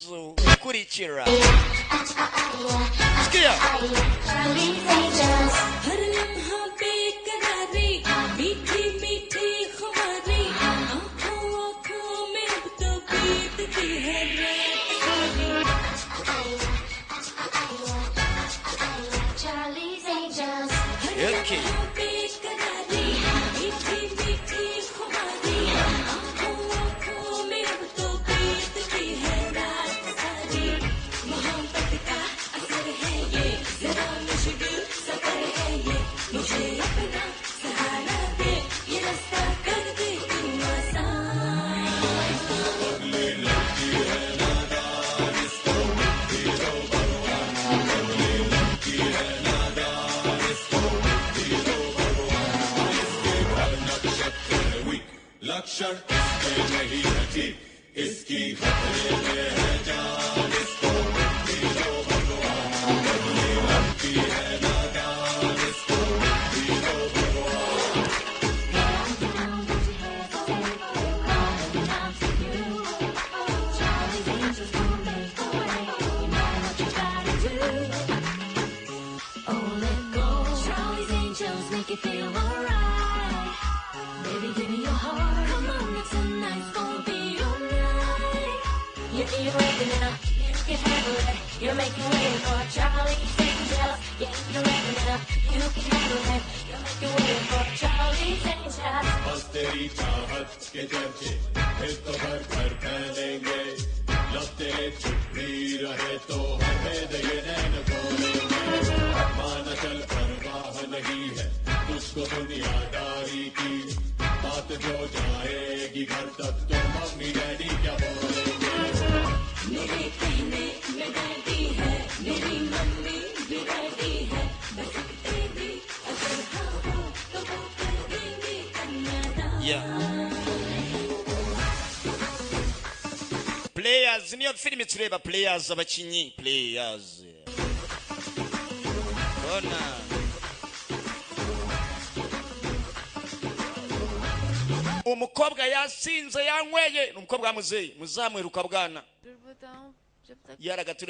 Kanzu kurikira Skia Okay. लक्षण इसमें नहीं है ठीक इसकी खतरे में है जान इसको दीजो भगवान बदले लगती है नादान इसको दीजो भगवान Oh let go Charlie's angels make it feel alright Baby give me your heart Tonight's gonna be your night. You're ready now, you can handle it. You're making way for Charlie's Angels. Yeah, you're ready now, you can handle it. You're making way for Charlie's Angels. बस तेरी चाहत के चर्चे फिर तो घर घर फैलेंगे. लब तेरे चुप भी रहे तो हमें ये नैन खोलेंगे. माना चल परवाह नहीं है तुझको दुनियादारी की. बात जो जाएगी घर तक तो मम्मी डैडी क्या बोलेंगे. मेरे कहने में डैडी है मेरी मम्मी भी डैडी है. बस तेरी अगर हाँ हो तो वो कर देंगे कन्यादान. Players niyo filime tureba players abakinyi players Bona umukobwa yasinze yanyweye umukobwa muzeyi muzamwiruka bwana yaragaturi